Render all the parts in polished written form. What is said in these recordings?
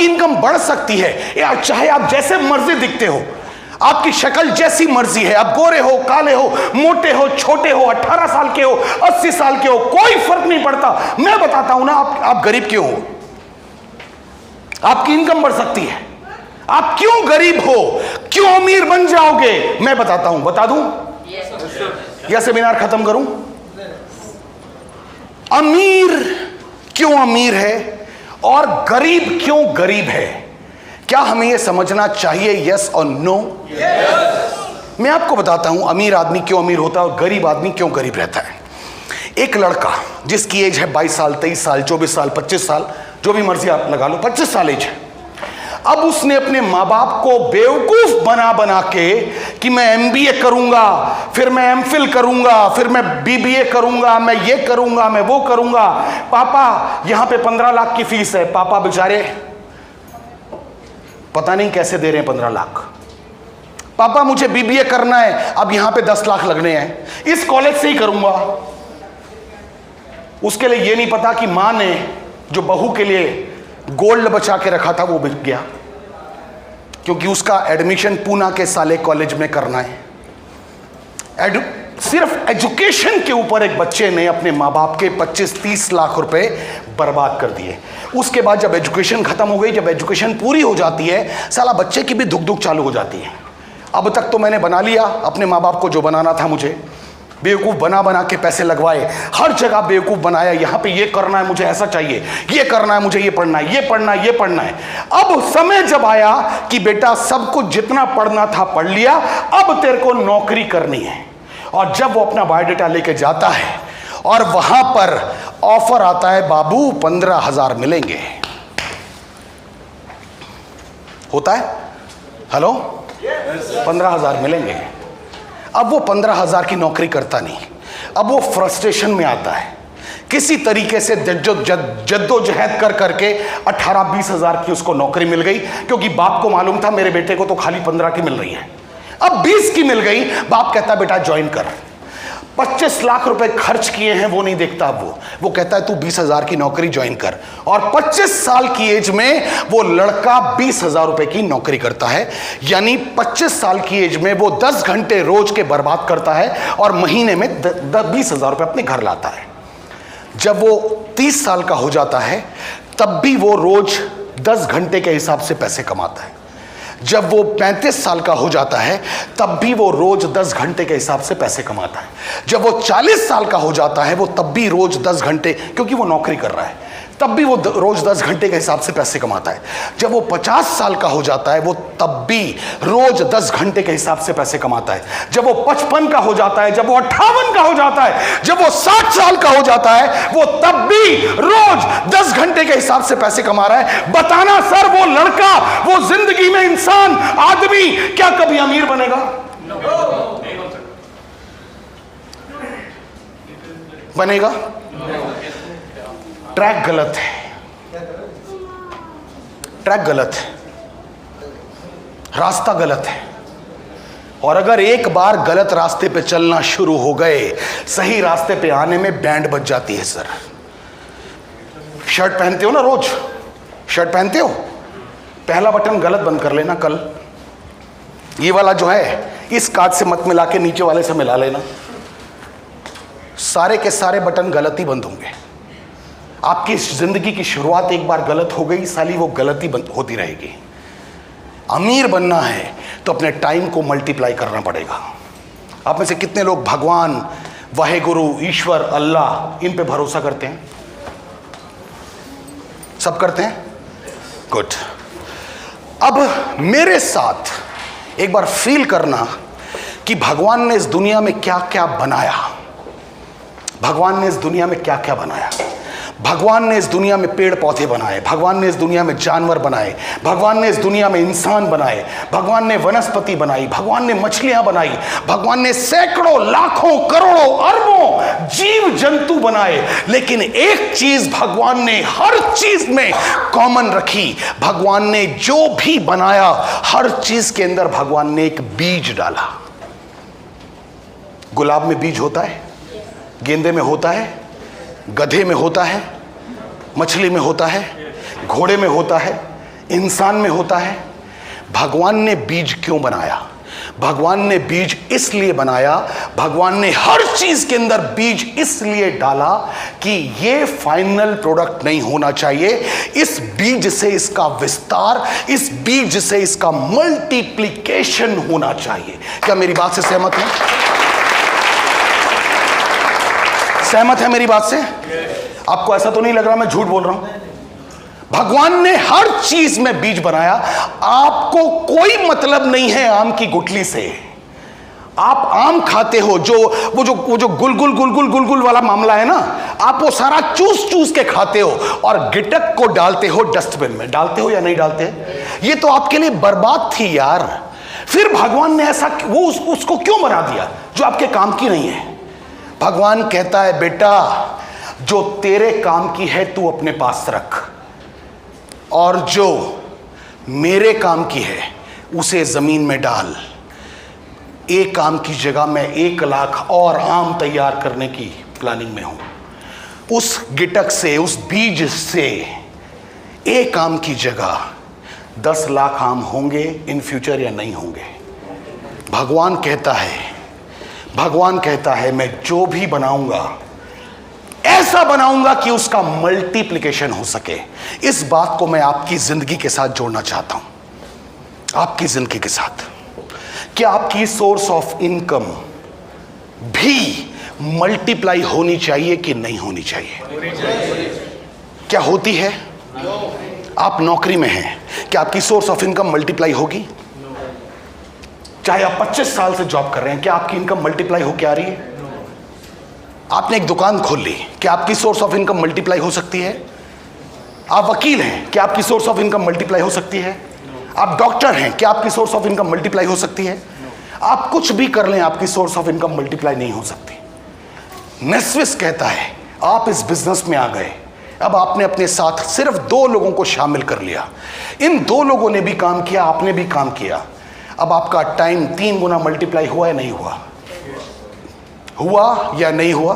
Income बढ़ सकती है यार, चाहे आप जैसे मर्जी दिखते हो, आपकी शक्ल जैसी मर्जी है, आप गोरे हो, काले हो, मोटे हो, छोटे हो, 18 साल के हो, 80 साल के हो, कोई फर्क नहीं पड़ता। मैं बताता हूं ना आप गरीब क्यों हो। आपकी इनकम बढ़ सकती है, आप क्यों गरीब हो, क्यों अमीर बन जाओगे, मैं बताता हूं। बता दूं या सेमिनार खत्म करूं? अमीर क्यों अमीर है और गरीब क्यों गरीब है, क्या हमें यह समझना चाहिए? यस और नो? मैं आपको बताता हूं अमीर आदमी क्यों अमीर होता है और गरीब आदमी क्यों गरीब रहता है। एक लड़का जिसकी एज है 22 साल, 23 साल, 24 साल, 25 साल, जो भी मर्जी आप लगा लो, 25 साल एज है। अब उसने अपने माँ बाप को बेवकूफ बना बना के कि मैं MBA करूंगा, फिर मैं MPhil करूंगा, फिर मैं BBA करूंगा, मैं ये करूंगा, मैं वो करूंगा। पापा यहां पे 15 लाख की फीस है। पापा बेचारे पता नहीं कैसे दे रहे हैं 15 लाख। पापा मुझे BBA करना है, अब यहां पे 10 लाख लगने हैं, इस कॉलेज से ही करूंगा। उसके लिए यह नहीं पता कि मां ने जो बहू के लिए गोल्ड बचा के रखा था वो बिक गया, क्योंकि उसका एडमिशन पूना के साले कॉलेज में करना है। सिर्फ एजुकेशन के ऊपर एक बच्चे ने अपने माँ बाप के 25-30 लाख रुपए बर्बाद कर दिए। उसके बाद जब एजुकेशन खत्म हो गई, जब एजुकेशन पूरी हो जाती है, साला बच्चे की भी धुक धुक चालू हो जाती है। अब तक तो मैंने बना लिया अपने माँ बाप को जो बनाना था, मुझे बेवकूफ़ बना बना के पैसे लगवाए, हर जगह बेवकूफ़ बनाया। यहाँ पे ये करना है, मुझे ऐसा चाहिए, ये करना है, मुझे ये पढ़ना है, ये पढ़ना है, ये पढ़ना है। अब समय जब आया कि बेटा सब कुछ जितना पढ़ना था पढ़ लिया, अब तेरे को नौकरी करनी है। और जब वो अपना बायोडाटा लेके जाता है और वहां पर ऑफर आता है, बाबू 15,000 मिलेंगे, होता है हेलो 15,000 मिलेंगे। अब वो 15,000 की नौकरी करता नहीं, अब वो फ्रस्ट्रेशन में आता है। किसी तरीके से जद्दोजहद कर करके 18-20 हजार की उसको नौकरी मिल गई, क्योंकि बाप को मालूम था मेरे बेटे को तो खाली 15 की मिल रही है। अब 20 की मिल गई, बाप कहता बेटा ज्वाइन कर। 25 लाख रुपए खर्च किए हैं वो नहीं देखता। अब वो कहता है तू 20,000 की नौकरी ज्वाइन कर। और 25 साल की एज में वो लड़का 20,000 रुपए की नौकरी करता है, यानी 25 साल की एज में वो 10 घंटे रोज के बर्बाद करता है और महीने में 20,000 रुपए अपने घर लाता है। जब वो 30 साल का हो जाता है तब भी वो रोज 10 घंटे के हिसाब से पैसे कमाता है। जब वो 35 साल का हो जाता है तब भी वो रोज 10 घंटे के हिसाब से पैसे कमाता है। जब वो 40 साल का हो जाता है वो तब भी रोज 10 घंटे, क्योंकि वो नौकरी कर रहा है, तब भी वो रोज 10 घंटे के हिसाब से पैसे कमाता है। जब वो 50 साल का हो जाता है वो तब भी रोज 10 घंटे के हिसाब से पैसे कमाता है। जब वो 55 का हो जाता है, जब वो 58 का हो जाता है, जब वो 60 साल का हो जाता है, वो तब भी रोज 10 घंटे के हिसाब से पैसे कमा रहा है। बताना सर, वो लड़का, वो जिंदगी में इंसान, आदमी क्या कभी अमीर बनेगा? बनेगा? ट्रैक गलत है, ट्रैक गलत है, रास्ता गलत है। और अगर एक बार गलत रास्ते पे चलना शुरू हो गए, सही रास्ते पे आने में बैंड बज जाती है। सर शर्ट पहनते हो ना, रोज शर्ट पहनते हो, पहला बटन गलत बंद कर लेना। कल ये वाला जो है इस कार्ड से मत मिला के नीचे वाले से मिला लेना, सारे के सारे बटन गलत ही बंद होंगे। आपकी जिंदगी की शुरुआत एक बार गलत हो गई, साली वो गलती होती रहेगी। अमीर बनना है तो अपने टाइम को मल्टीप्लाई करना पड़ेगा। आप में से कितने लोग भगवान, वाहेगुरु, ईश्वर, अल्लाह, इन पे भरोसा करते हैं? सब करते हैं? गुड। अब मेरे साथ एक बार फील करना कि भगवान ने इस दुनिया में क्या क्या बनाया। भगवान ने इस दुनिया में क्या क्या बनाया। भगवान ने इस दुनिया में पेड़ पौधे बनाए, भगवान ने इस दुनिया में जानवर बनाए, भगवान ने इस दुनिया में इंसान बनाए, भगवान ने वनस्पति बनाई, भगवान ने मछलियां बनाई, भगवान ने सैकड़ों, लाखों, करोड़ों, अरबों जीव जंतु बनाए। लेकिन एक चीज भगवान ने हर चीज में कॉमन रखी। भगवान ने जो भी बनाया हर चीज के अंदर भगवान ने एक बीज डाला। गुलाब में बीज होता है, गेंदे में होता है, गधे में होता है, मछली में होता है, घोड़े में होता है, इंसान में होता है। भगवान ने बीज क्यों बनाया? भगवान ने बीज इसलिए बनाया, भगवान ने हर चीज के अंदर बीज इसलिए डाला कि ये फाइनल प्रोडक्ट नहीं होना चाहिए, इस बीज से इसका विस्तार, इस बीज से इसका मल्टीप्लिकेशन होना चाहिए। क्या मेरी बात से सहमत है? सहमत है मेरी बात से? आपको ऐसा तो नहीं लग रहा मैं झूठ बोल रहा हूं? भगवान ने हर चीज में बीज बनाया। आपको कोई मतलब नहीं है आम की गुठली से। आप आम खाते हो, वो जो गुलगुल वाला मामला है ना, आप वो सारा चूस चूस के खाते हो और गिटक को डालते हो डस्टबिन में। डालते हो या नहीं डालते? ये तो आपके लिए बर्बाद थी यार। फिर भगवान ने ऐसा उसको क्यों बना दिया जो आपके काम की नहीं है? भगवान कहता है बेटा, जो तेरे काम की है तू अपने पास रख, और जो मेरे काम की है उसे जमीन में डाल। एक आम की जगह मैं 1 लाख और आम तैयार करने की प्लानिंग में हूं। उस गिटक से, उस बीज से एक आम की जगह 10 लाख आम होंगे इन फ्यूचर या नहीं होंगे? भगवान कहता है मैं जो भी बनाऊंगा ऐसा बनाऊंगा कि उसका मल्टीप्लिकेशन हो सके। इस बात को मैं आपकी जिंदगी के साथ जोड़ना चाहता हूं। आपकी जिंदगी के साथ क्या आपकी सोर्स ऑफ इनकम भी मल्टीप्लाई होनी चाहिए कि नहीं होनी चाहिए? क्या होती है? आप नौकरी में हैं, क्या आपकी सोर्स ऑफ इनकम मल्टीप्लाई होगी? चाहे आप 25 साल से जॉब कर रहे हैं, क्या आपकी इनकम मल्टीप्लाई होकर आ रही है? आपने एक दुकान खोल ली, क्या आपकी सोर्स ऑफ इनकम मल्टीप्लाई हो सकती है? आप वकील हैं, क्या आपकी सोर्स ऑफ इनकम मल्टीप्लाई हो सकती है? आप डॉक्टर हैं, क्या आपकी सोर्स ऑफ इनकम मल्टीप्लाई हो सकती है? आप कुछ भी कर लें, आपकी सोर्स ऑफ इनकम मल्टीप्लाई नहीं हो सकती। नेस्विस कहता है आप इस बिजनेस में आ गए, अब आपने अपने साथ सिर्फ 2 लोगों को शामिल कर लिया। इन 2 लोगों ने भी काम किया, आपने भी काम किया। अब आपका टाइम 3 गुना मल्टीप्लाई हुआ या नहीं हुआ? हुआ या नहीं हुआ?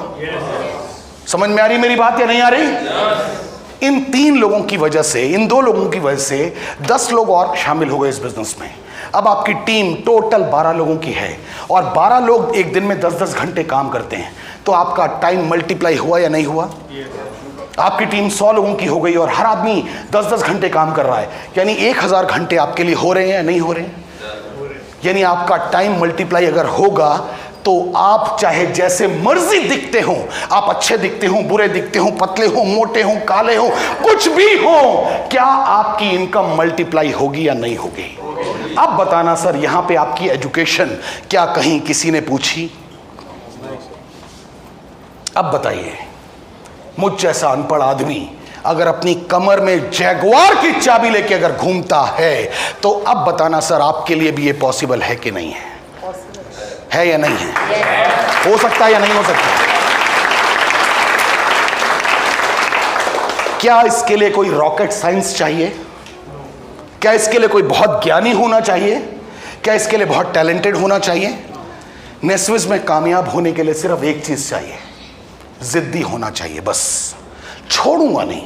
समझ में आ रही मेरी बात या नहीं आ रही? इन 3 लोगों की वजह से, इन 2 लोगों की वजह से 10 लोग और शामिल हो गए इस बिजनेस में। अब आपकी टीम टोटल 12 लोगों की है और 12 लोग एक दिन में 10-10 घंटे काम करते हैं, तो आपका टाइम मल्टीप्लाई हुआ या नहीं हुआ? आपकी टीम 100 लोगों की हो गई और हर आदमी 10-10 घंटे काम कर रहा है, यानी 1000 घंटे आपके लिए हो रहे हैं या नहीं हो रहे हैं? यानी आपका टाइम मल्टीप्लाई अगर होगा तो आप चाहे जैसे मर्जी दिखते हो, आप अच्छे दिखते हो, बुरे दिखते हो, पतले हो, मोटे हो, काले हो, कुछ भी हो, क्या आपकी इनकम मल्टीप्लाई होगी या नहीं होगी? अब बताना सर, यहां पे आपकी एजुकेशन क्या कहीं किसी ने पूछी? अब बताइए, मुझ जैसा अनपढ़ आदमी अगर अपनी कमर में जैगुआर की चाबी लेके अगर घूमता है, तो अब बताना सर आपके लिए भी ये पॉसिबल है कि नहीं है? है या नहीं है? हो सकता है या नहीं हो सकता? क्या इसके लिए कोई रॉकेट साइंस चाहिए? क्या इसके लिए कोई बहुत ज्ञानी होना चाहिए? क्या इसके लिए बहुत टैलेंटेड होना चाहिए? नेस्विस में कामयाब होने के लिए सिर्फ एक चीज चाहिए, जिद्दी होना चाहिए। बस छोड़ूंगा नहीं,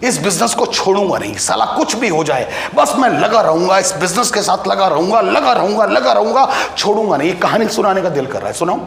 इस बिजनेस को छोड़ूंगा नहीं, साला कुछ भी हो जाए, बस मैं लगा रहूंगा, इस बिजनेस के साथ लगा रहूंगा, छोड़ूंगा नहीं। ये कहानी सुनाने का दिल कर रहा है, सुनाऊं?